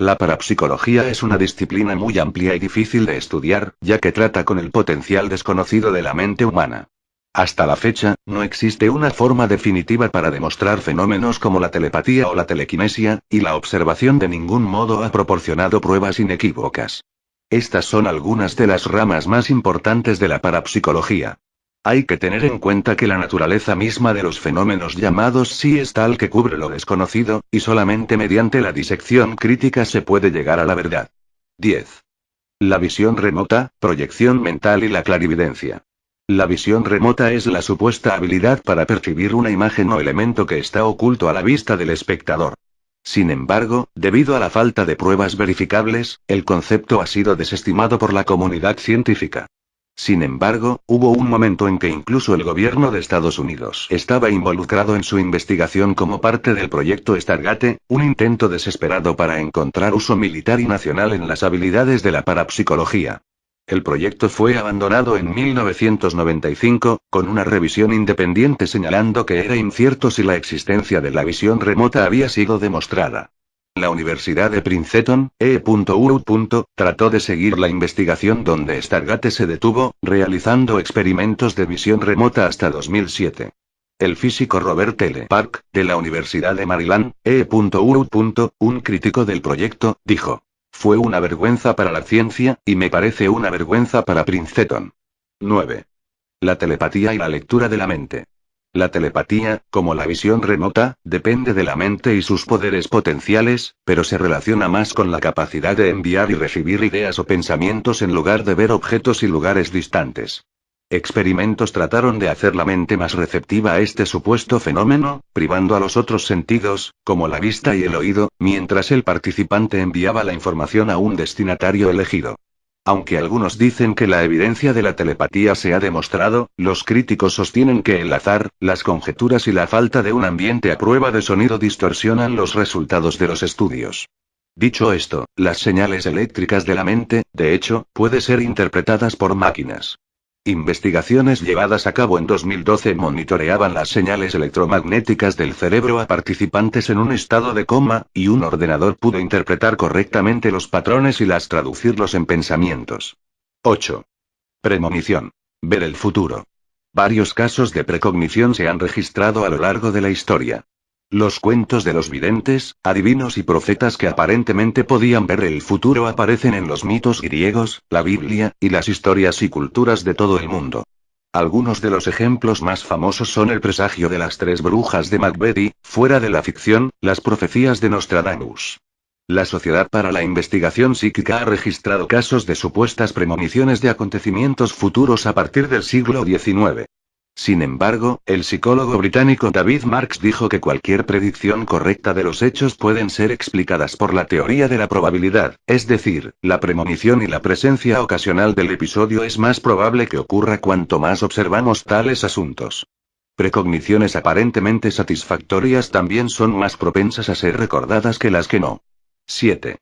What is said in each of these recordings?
La parapsicología es una disciplina muy amplia y difícil de estudiar, ya que trata con el potencial desconocido de la mente humana. Hasta la fecha, no existe una forma definitiva para demostrar fenómenos como la telepatía o la telequinesia, y la observación de ningún modo ha proporcionado pruebas inequívocas. Estas son algunas de las ramas más importantes de la parapsicología. Hay que tener en cuenta que la naturaleza misma de los fenómenos llamados sí es tal que cubre lo desconocido, y solamente mediante la disección crítica se puede llegar a la verdad. 10. La visión remota, proyección mental y la clarividencia. La visión remota es la supuesta habilidad para percibir una imagen o elemento que está oculto a la vista del espectador. Sin embargo, debido a la falta de pruebas verificables, el concepto ha sido desestimado por la comunidad científica. Sin embargo, hubo un momento en que incluso el gobierno de Estados Unidos estaba involucrado en su investigación como parte del proyecto Stargate, un intento desesperado para encontrar uso militar y nacional en las habilidades de la parapsicología. El proyecto fue abandonado en 1995, con una revisión independiente señalando que era incierto si la existencia de la visión remota había sido demostrada. La Universidad de Princeton, trató de seguir la investigación donde Stargate se detuvo, realizando experimentos de visión remota hasta 2007. El físico Robert L. Park, de la Universidad de Maryland, un crítico del proyecto, dijo: "Fue una vergüenza para la ciencia, y me parece una vergüenza para Princeton". 9. La telepatía y la lectura de la mente. La telepatía, como la visión remota, depende de la mente y sus poderes potenciales, pero se relaciona más con la capacidad de enviar y recibir ideas o pensamientos en lugar de ver objetos y lugares distantes. Experimentos trataron de hacer la mente más receptiva a este supuesto fenómeno, privando a los otros sentidos, como la vista y el oído, mientras el participante enviaba la información a un destinatario elegido. Aunque algunos dicen que la evidencia de la telepatía se ha demostrado, los críticos sostienen que el azar, las conjeturas y la falta de un ambiente a prueba de sonido distorsionan los resultados de los estudios. Dicho esto, las señales eléctricas de la mente, de hecho, pueden ser interpretadas por máquinas. Investigaciones llevadas a cabo en 2012 monitoreaban las señales electromagnéticas del cerebro a participantes en un estado de coma, y un ordenador pudo interpretar correctamente los patrones y traducirlos en pensamientos. 8. Premonición. Ver el futuro. Varios casos de precognición se han registrado a lo largo de la historia. Los cuentos de los videntes, adivinos y profetas que aparentemente podían ver el futuro aparecen en los mitos griegos, la Biblia, y las historias y culturas de todo el mundo. Algunos de los ejemplos más famosos son el presagio de las 3 brujas de Macbeth y, fuera de la ficción, las profecías de Nostradamus. La Sociedad para la Investigación Psíquica ha registrado casos de supuestas premoniciones de acontecimientos futuros a partir del siglo XIX. Sin embargo, el psicólogo británico David Marks dijo que cualquier predicción correcta de los hechos pueden ser explicadas por la teoría de la probabilidad, es decir, la premonición y la presencia ocasional del episodio es más probable que ocurra cuanto más observamos tales asuntos. Precogniciones aparentemente satisfactorias también son más propensas a ser recordadas que las que no. 7.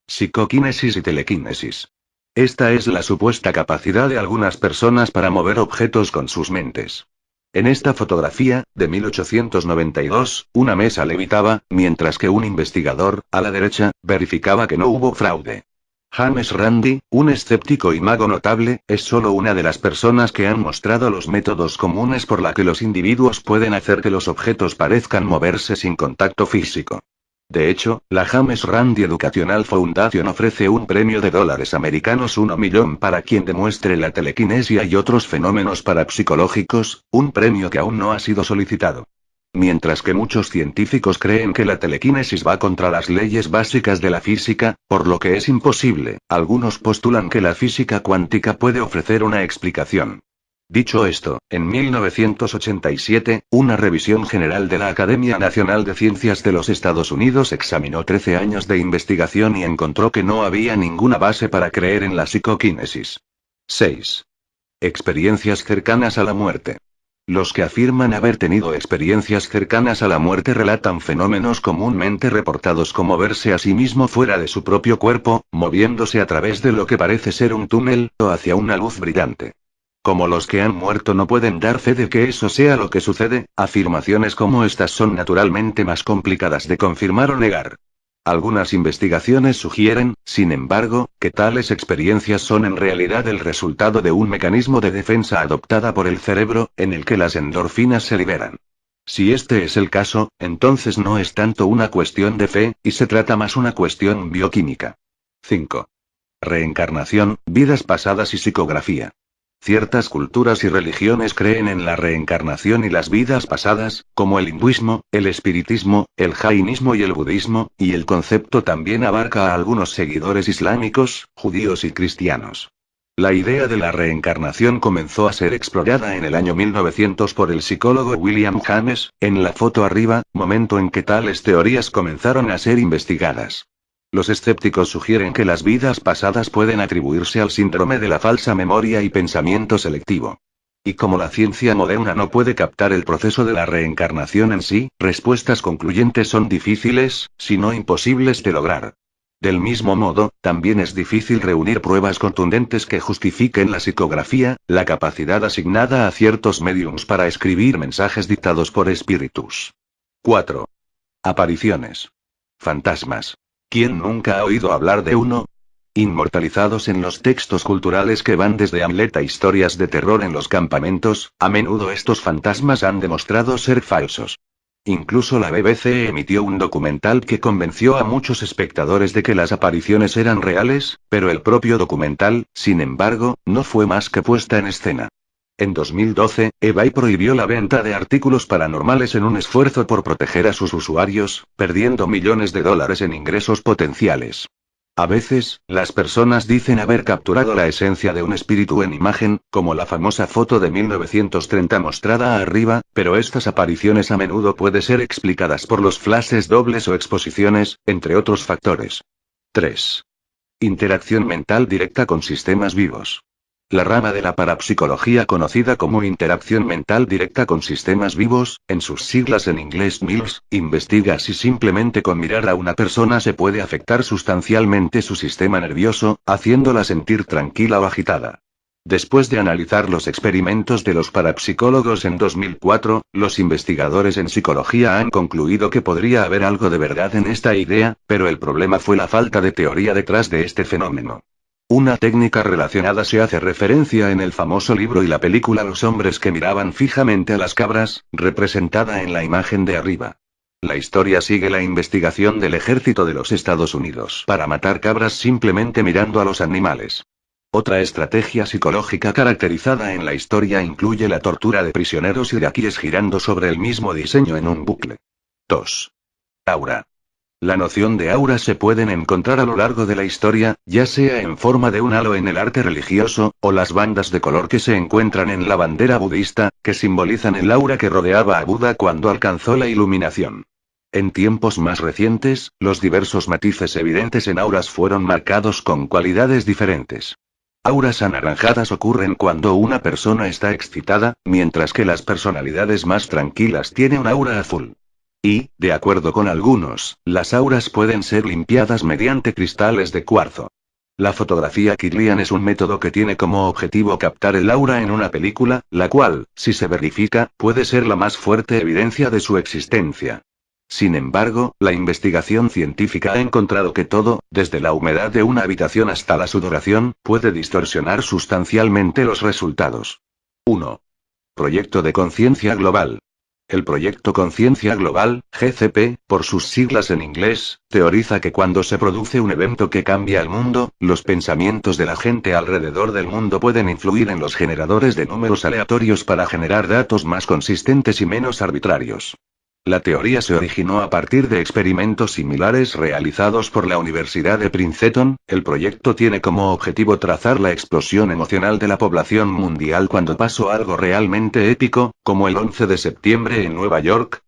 Psicoquinesis y telequinesis. Esta es la supuesta capacidad de algunas personas para mover objetos con sus mentes. En esta fotografía, de 1892, una mesa levitaba, mientras que un investigador, a la derecha, verificaba que no hubo fraude. James Randi, un escéptico y mago notable, es solo una de las personas que han mostrado los métodos comunes por la que los individuos pueden hacer que los objetos parezcan moverse sin contacto físico. De hecho, la James Randi Educational Foundation ofrece un premio de $americanos 1 millón para quien demuestre la telequinesia y otros fenómenos parapsicológicos, un premio que aún no ha sido solicitado. Mientras que muchos científicos creen que la telequinesis va contra las leyes básicas de la física, por lo que es imposible, algunos postulan que la física cuántica puede ofrecer una explicación. Dicho esto, en 1987, una revisión general de la Academia Nacional de Ciencias de los Estados Unidos examinó 13 años de investigación y encontró que no había ninguna base para creer en la psicoquinesis. 6. Experiencias cercanas a la muerte. Los que afirman haber tenido experiencias cercanas a la muerte relatan fenómenos comúnmente reportados como verse a sí mismo fuera de su propio cuerpo, moviéndose a través de lo que parece ser un túnel, o hacia una luz brillante. Como los que han muerto no pueden dar fe de que eso sea lo que sucede, afirmaciones como estas son naturalmente más complicadas de confirmar o negar. Algunas investigaciones sugieren, sin embargo, que tales experiencias son en realidad el resultado de un mecanismo de defensa adoptada por el cerebro, en el que las endorfinas se liberan. Si este es el caso, entonces no es tanto una cuestión de fe, y se trata más una cuestión bioquímica. 5. Reencarnación, vidas pasadas y psicografía. Ciertas culturas y religiones creen en la reencarnación y las vidas pasadas, como el hinduismo, el espiritismo, el jainismo y el budismo, y el concepto también abarca a algunos seguidores islámicos, judíos y cristianos. La idea de la reencarnación comenzó a ser explorada en el año 1900 por el psicólogo William James, en la foto arriba, momento en que tales teorías comenzaron a ser investigadas. Los escépticos sugieren que las vidas pasadas pueden atribuirse al síndrome de la falsa memoria y pensamiento selectivo. Y como la ciencia moderna no puede captar el proceso de la reencarnación en sí, respuestas concluyentes son difíciles, si no imposibles de lograr. Del mismo modo, también es difícil reunir pruebas contundentes que justifiquen la psicografía, la capacidad asignada a ciertos mediums para escribir mensajes dictados por espíritus. 4. Apariciones. Fantasmas. ¿Quién nunca ha oído hablar de uno? Inmortalizados en los textos culturales que van desde Hamlet a historias de terror en los campamentos, a menudo estos fantasmas han demostrado ser falsos. Incluso la BBC emitió un documental que convenció a muchos espectadores de que las apariciones eran reales, pero el propio documental, sin embargo, no fue más que puesta en escena. En 2012, eBay prohibió la venta de artículos paranormales en un esfuerzo por proteger a sus usuarios, perdiendo millones de dólares en ingresos potenciales. A veces, las personas dicen haber capturado la esencia de un espíritu en imagen, como la famosa foto de 1930 mostrada arriba, pero estas apariciones a menudo pueden ser explicadas por los flashes dobles o exposiciones, entre otros factores. 3. Interacción mental directa con sistemas vivos. La rama de la parapsicología conocida como interacción mental directa con sistemas vivos, en sus siglas en inglés MILS, investiga si simplemente con mirar a una persona se puede afectar sustancialmente su sistema nervioso, haciéndola sentir tranquila o agitada. Después de analizar los experimentos de los parapsicólogos en 2004, los investigadores en psicología han concluido que podría haber algo de verdad en esta idea, pero el problema fue la falta de teoría detrás de este fenómeno. Una técnica relacionada se hace referencia en el famoso libro y la película Los hombres que miraban fijamente a las cabras, representada en la imagen de arriba. La historia sigue la investigación del ejército de los Estados Unidos para matar cabras simplemente mirando a los animales. Otra estrategia psicológica caracterizada en la historia incluye la tortura de prisioneros iraquíes girando sobre el mismo diseño en un bucle. 2. Aura. La noción de aura se pueden encontrar a lo largo de la historia, ya sea en forma de un halo en el arte religioso, o las bandas de color que se encuentran en la bandera budista, que simbolizan el aura que rodeaba a Buda cuando alcanzó la iluminación. En tiempos más recientes, los diversos matices evidentes en auras fueron marcados con cualidades diferentes. Auras anaranjadas ocurren cuando una persona está excitada, mientras que las personalidades más tranquilas tienen un aura azul. Y, de acuerdo con algunos, las auras pueden ser limpiadas mediante cristales de cuarzo. La fotografía Kirlian es un método que tiene como objetivo captar el aura en una película, la cual, si se verifica, puede ser la más fuerte evidencia de su existencia. Sin embargo, la investigación científica ha encontrado que todo, desde la humedad de una habitación hasta la sudoración, puede distorsionar sustancialmente los resultados. 1. Proyecto de conciencia global. El Proyecto Conciencia Global, GCP, por sus siglas en inglés, teoriza que cuando se produce un evento que cambia el mundo, los pensamientos de la gente alrededor del mundo pueden influir en los generadores de números aleatorios para generar datos más consistentes y menos arbitrarios. La teoría se originó a partir de experimentos similares realizados por la Universidad de Princeton. El proyecto tiene como objetivo trazar la explosión emocional de la población mundial cuando pasó algo realmente épico, como el 11 de septiembre en Nueva York.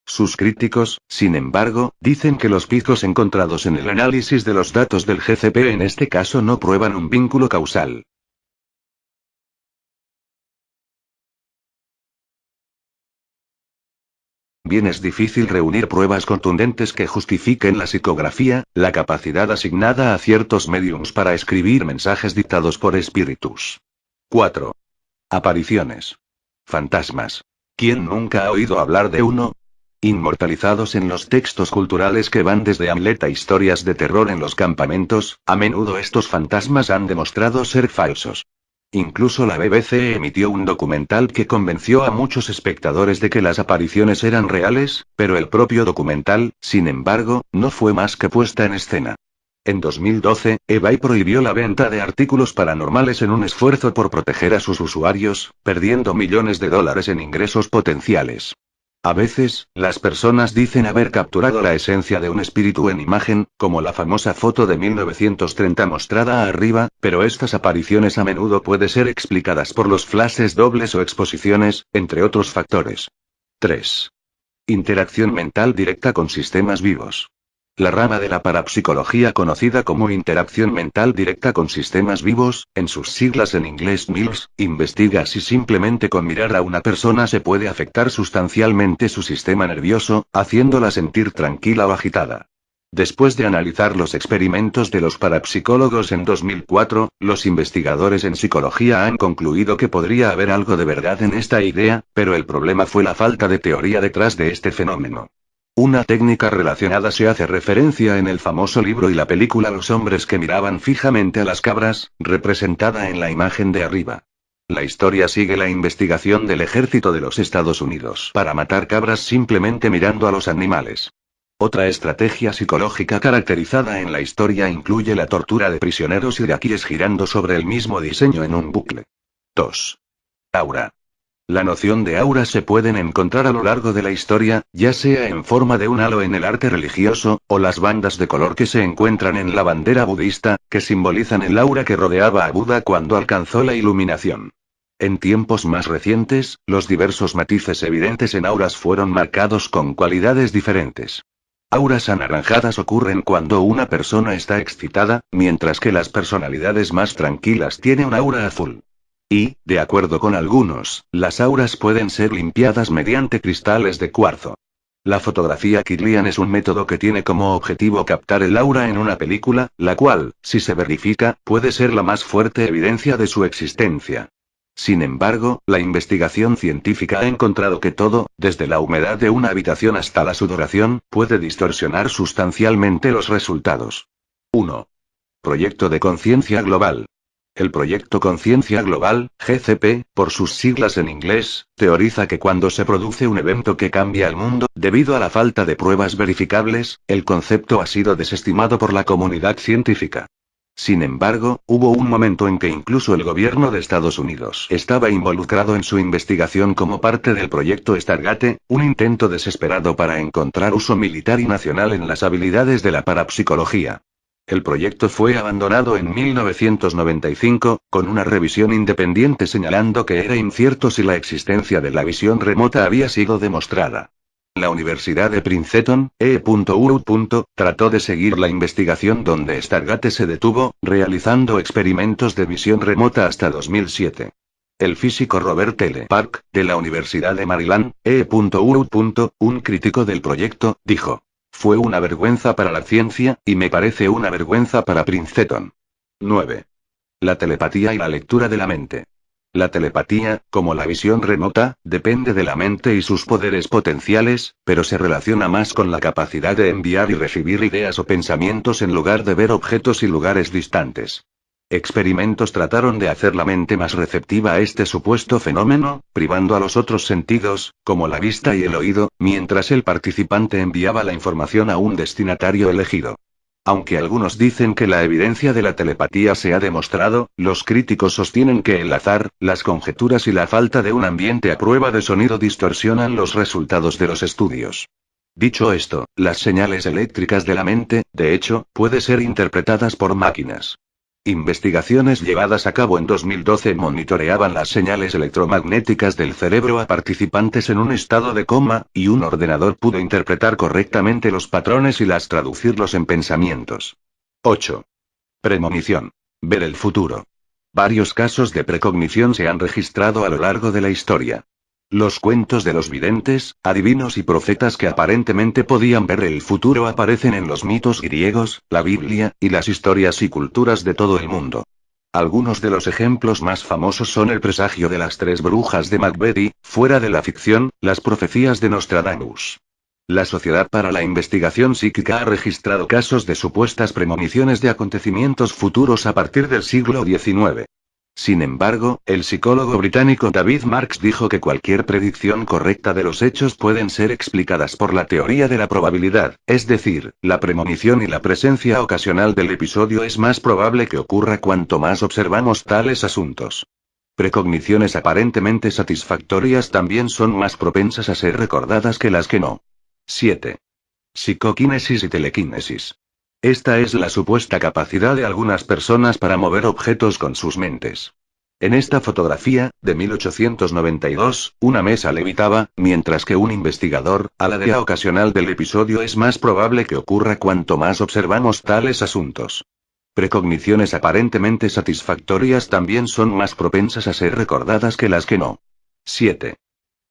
Sus críticos, sin embargo, dicen que los picos encontrados en el análisis de los datos del GCP en este caso no prueban un vínculo causal. Bien, es difícil reunir pruebas contundentes que justifiquen la psicografía, la capacidad asignada a ciertos mediums para escribir mensajes dictados por espíritus. 4. Apariciones. Fantasmas. ¿Quién nunca ha oído hablar de uno? Inmortalizados en los textos culturales que van desde Hamlet a historias de terror en los campamentos, a menudo estos fantasmas han demostrado ser falsos. Incluso la BBC emitió un documental que convenció a muchos espectadores de que las apariciones eran reales, pero el propio documental, sin embargo, no fue más que puesta en escena. En 2012, eBay prohibió la venta de artículos paranormales en un esfuerzo por proteger a sus usuarios, perdiendo millones de dólares en ingresos potenciales. A veces, las personas dicen haber capturado la esencia de un espíritu en imagen, como la famosa foto de 1930 mostrada arriba, pero estas apariciones a menudo pueden ser explicadas por los flashes dobles o exposiciones, entre otros factores. 3. Interacción mental directa con sistemas vivos. La rama de la parapsicología conocida como interacción mental directa con sistemas vivos, en sus siglas en inglés MILS, investiga si simplemente con mirar a una persona se puede afectar sustancialmente su sistema nervioso, haciéndola sentir tranquila o agitada. Después de analizar los experimentos de los parapsicólogos en 2004, los investigadores en psicología han concluido que podría haber algo de verdad en esta idea, pero el problema fue la falta de teoría detrás de este fenómeno. Una técnica relacionada se hace referencia en el famoso libro y la película Los hombres que miraban fijamente a las cabras, representada en la imagen de arriba. La historia sigue la investigación del ejército de los Estados Unidos para matar cabras simplemente mirando a los animales. Otra estrategia psicológica caracterizada en la historia incluye la tortura de prisioneros iraquíes girando sobre el mismo diseño en un bucle. 2. Aura. La noción de aura se pueden encontrar a lo largo de la historia, ya sea en forma de un halo en el arte religioso, o las bandas de color que se encuentran en la bandera budista, que simbolizan el aura que rodeaba a Buda cuando alcanzó la iluminación. En tiempos más recientes, los diversos matices evidentes en auras fueron marcados con cualidades diferentes. Auras anaranjadas ocurren cuando una persona está excitada, mientras que las personalidades más tranquilas tienen un aura azul. Y, de acuerdo con algunos, las auras pueden ser limpiadas mediante cristales de cuarzo. La fotografía Kirlian es un método que tiene como objetivo captar el aura en una película, la cual, si se verifica, puede ser la más fuerte evidencia de su existencia. Sin embargo, la investigación científica ha encontrado que todo, desde la humedad de una habitación hasta la sudoración, puede distorsionar sustancialmente los resultados. 1. Proyecto de conciencia global. El Proyecto Conciencia Global, GCP, por sus siglas en inglés, teoriza que cuando se produce un evento que cambia el mundo, debido a la falta de pruebas verificables, el concepto ha sido desestimado por la comunidad científica. Sin embargo, hubo un momento en que incluso el gobierno de Estados Unidos estaba involucrado en su investigación como parte del proyecto Stargate, un intento desesperado para encontrar uso militar y nacional en las habilidades de la parapsicología. El proyecto fue abandonado en 1995, con una revisión independiente señalando que era incierto si la existencia de la visión remota había sido demostrada. La Universidad de Princeton, trató de seguir la investigación donde Stargate se detuvo, realizando experimentos de visión remota hasta 2007. El físico Robert L. Park, de la Universidad de Maryland, un crítico del proyecto, dijo: "Fue una vergüenza para la ciencia, y me parece una vergüenza para Princeton". 9. La telepatía y la lectura de la mente. La telepatía, como la visión remota, depende de la mente y sus poderes potenciales, pero se relaciona más con la capacidad de enviar y recibir ideas o pensamientos en lugar de ver objetos y lugares distantes. Experimentos trataron de hacer la mente más receptiva a este supuesto fenómeno, privando a los otros sentidos, como la vista y el oído, mientras el participante enviaba la información a un destinatario elegido. Aunque algunos dicen que la evidencia de la telepatía se ha demostrado, los críticos sostienen que el azar, las conjeturas y la falta de un ambiente a prueba de sonido distorsionan los resultados de los estudios. Dicho esto, las señales eléctricas de la mente, de hecho, pueden ser interpretadas por máquinas. Investigaciones llevadas a cabo en 2012 monitoreaban las señales electromagnéticas del cerebro a participantes en un estado de coma, y un ordenador pudo interpretar correctamente los patrones y traducirlos en pensamientos. 8. Premonición. Ver el futuro. Varios casos de precognición se han registrado a lo largo de la historia. Los cuentos de los videntes, adivinos y profetas que aparentemente podían ver el futuro aparecen en los mitos griegos, la Biblia, y las historias y culturas de todo el mundo. Algunos de los ejemplos más famosos son el presagio de las tres brujas de Macbeth y, fuera de la ficción, las profecías de Nostradamus. La Sociedad para la Investigación Psíquica ha registrado casos de supuestas premoniciones de acontecimientos futuros a partir del siglo XIX. Sin embargo, el psicólogo británico David Marks dijo que cualquier predicción correcta de los hechos pueden ser explicadas por la teoría de la probabilidad, es decir, la premonición y la presencia ocasional del episodio es más probable que ocurra cuanto más observamos tales asuntos. Precogniciones aparentemente satisfactorias también son más propensas a ser recordadas que las que no. 7. Psicoquinesis y telequinesis. Esta es la supuesta capacidad de algunas personas para mover objetos con sus mentes. En esta fotografía, de 1892, una mesa levitaba, mientras que un investigador, a la idea ocasional del episodio es más probable que ocurra cuanto más observamos tales asuntos. Precogniciones aparentemente satisfactorias también son más propensas a ser recordadas que las que no. 7.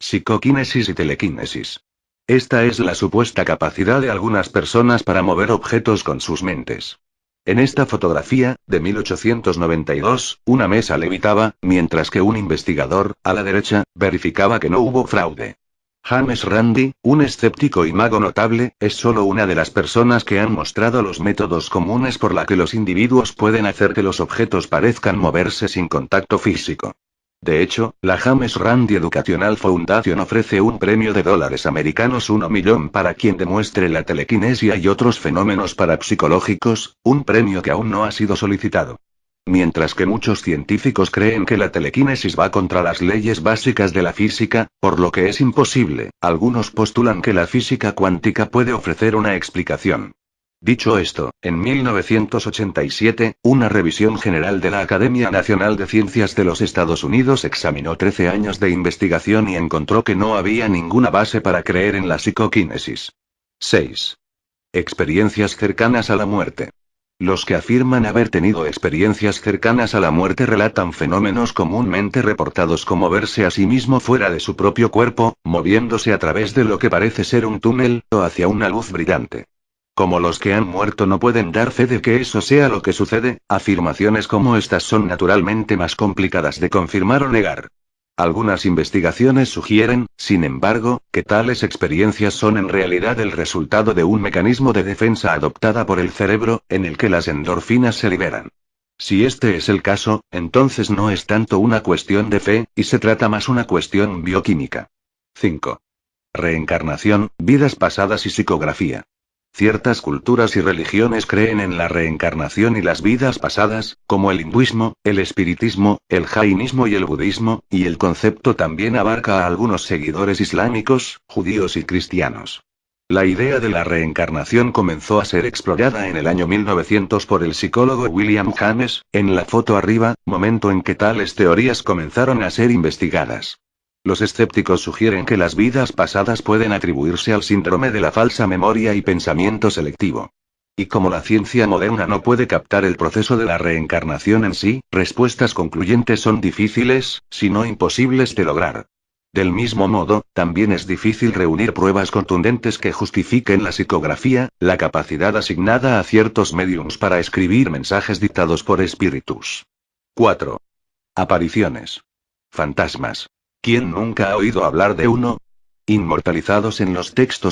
Psicoquinesis y telequinesis. Esta es la supuesta capacidad de algunas personas para mover objetos con sus mentes. En esta fotografía, de 1892, una mesa levitaba, mientras que un investigador, a la derecha, verificaba que no hubo fraude. James Randi, un escéptico y mago notable, es solo una de las personas que han mostrado los métodos comunes por la que los individuos pueden hacer que los objetos parezcan moverse sin contacto físico. De hecho, la James Randi Educational Foundation ofrece un premio de dólares americanos 1 millón para quien demuestre la telequinesia y otros fenómenos parapsicológicos, un premio que aún no ha sido solicitado. Mientras que muchos científicos creen que la telequinesis va contra las leyes básicas de la física, por lo que es imposible, algunos postulan que la física cuántica puede ofrecer una explicación. Dicho esto, en 1987, una revisión general de la Academia Nacional de Ciencias de los Estados Unidos examinó 13 años de investigación y encontró que no había ninguna base para creer en la psicoquinesis. 6. Experiencias cercanas a la muerte. Los que afirman haber tenido experiencias cercanas a la muerte relatan fenómenos comúnmente reportados como verse a sí mismo fuera de su propio cuerpo, moviéndose a través de lo que parece ser un túnel, o hacia una luz brillante. Como los que han muerto no pueden dar fe de que eso sea lo que sucede, afirmaciones como estas son naturalmente más complicadas de confirmar o negar. Algunas investigaciones sugieren, sin embargo, que tales experiencias son en realidad el resultado de un mecanismo de defensa adoptada por el cerebro, en el que las endorfinas se liberan. Si este es el caso, entonces no es tanto una cuestión de fe, y se trata más una cuestión bioquímica. 5. Reencarnación, vidas pasadas y psicografía. Ciertas culturas y religiones creen en la reencarnación y las vidas pasadas, como el hinduismo, el espiritismo, el jainismo y el budismo, y el concepto también abarca a algunos seguidores islámicos, judíos y cristianos. La idea de la reencarnación comenzó a ser explorada en el año 1900 por el psicólogo William James, en la foto arriba, momento en que tales teorías comenzaron a ser investigadas. Los escépticos sugieren que las vidas pasadas pueden atribuirse al síndrome de la falsa memoria y pensamiento selectivo. Y como la ciencia moderna no puede captar el proceso de la reencarnación en sí, respuestas concluyentes son difíciles, si no imposibles de lograr. Del mismo modo, también es difícil reunir pruebas contundentes que justifiquen la psicografía, la capacidad asignada a ciertos mediums para escribir mensajes dictados por espíritus. 4. Apariciones. Fantasmas. ¿Quién nunca ha oído hablar de uno? Inmortalizados en los textos